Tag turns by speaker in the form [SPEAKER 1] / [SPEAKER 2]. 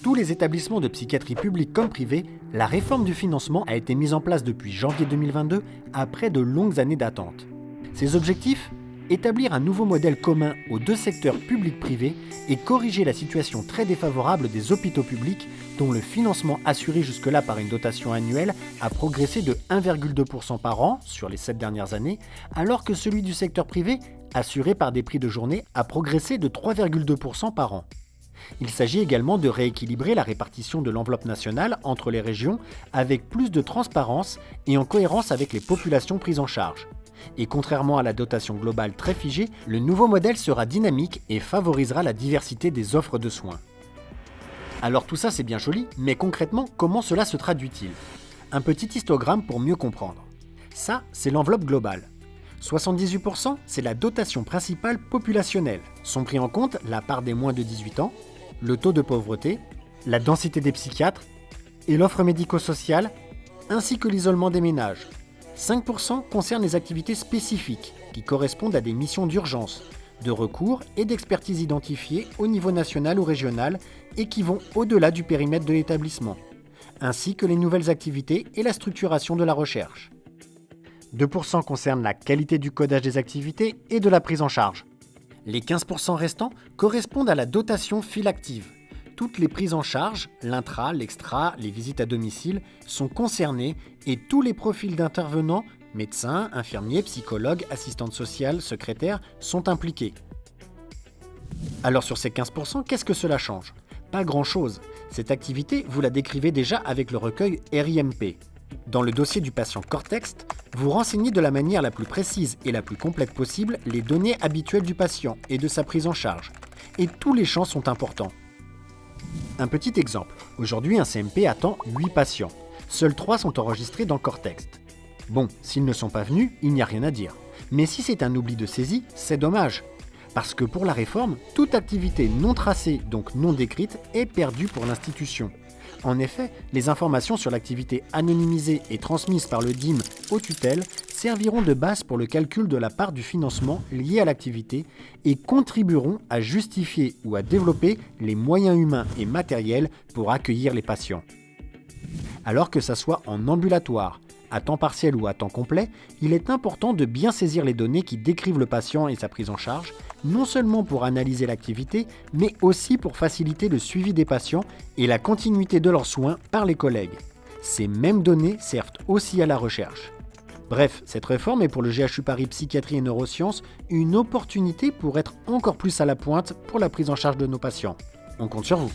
[SPEAKER 1] tous les établissements de psychiatrie publics comme privés, la réforme du financement a été mise en place depuis janvier 2022 après de longues années d'attente. Ses objectifs ? Établir un nouveau modèle commun aux deux secteurs public-privé et corriger la situation très défavorable des hôpitaux publics dont le financement assuré jusque-là par une dotation annuelle a progressé de 1,2% par an sur les 7 dernières années, alors que celui du secteur privé, assuré par des prix de journée, a progressé de 3,2% par an. Il s'agit également de rééquilibrer la répartition de l'enveloppe nationale entre les régions avec plus de transparence et en cohérence avec les populations prises en charge. Et contrairement à la dotation globale très figée, le nouveau modèle sera dynamique et favorisera la diversité des offres de soins. Alors tout ça c'est bien joli, mais concrètement, comment cela se traduit-il ? Un petit histogramme pour mieux comprendre. Ça, c'est l'enveloppe globale. 78%, c'est la dotation principale populationnelle. Sont pris en compte la part des moins de 18 ans, le taux de pauvreté, la densité des psychiatres et l'offre médico-sociale, ainsi que l'isolement des ménages. 5% concernent les activités spécifiques qui correspondent à des missions d'urgence, de recours et d'expertise identifiées au niveau national ou régional et qui vont au-delà du périmètre de l'établissement, ainsi que les nouvelles activités et la structuration de la recherche. 2% concernent la qualité du codage des activités et de la prise en charge. Les 15% restants correspondent à la dotation file active. Toutes les prises en charge, l'intra, l'extra, les visites à domicile, sont concernées et tous les profils d'intervenants, médecins, infirmiers, psychologues, assistantes sociales, secrétaires, sont impliqués. Alors sur ces 15%, qu'est-ce que cela change ? Pas grand-chose. Cette activité, vous la décrivez déjà avec le recueil RIMP. Dans le dossier du patient Cortex, vous renseignez de la manière la plus précise et la plus complète possible les données habituelles du patient et de sa prise en charge. Et tous les champs sont importants. Un petit exemple. Aujourd'hui, un CMP attend 8 patients. Seuls 3 sont enregistrés dans Cortex. Bon, s'ils ne sont pas venus, il n'y a rien à dire. Mais si c'est un oubli de saisie, c'est dommage. Parce que pour la réforme, toute activité non tracée, donc non décrite, est perdue pour l'institution. En effet, les informations sur l'activité anonymisée et transmises par le DIM aux tutelles serviront de base pour le calcul de la part du financement lié à l'activité et contribueront à justifier ou à développer les moyens humains et matériels pour accueillir les patients. Alors que ça soit en ambulatoire, à temps partiel ou à temps complet, il est important de bien saisir les données qui décrivent le patient et sa prise en charge, non seulement pour analyser l'activité, mais aussi pour faciliter le suivi des patients et la continuité de leurs soins par les collègues. Ces mêmes données servent aussi à la recherche. Bref, cette réforme est pour le GHU Paris Psychiatrie et Neurosciences une opportunité pour être encore plus à la pointe pour la prise en charge de nos patients. On compte sur vous.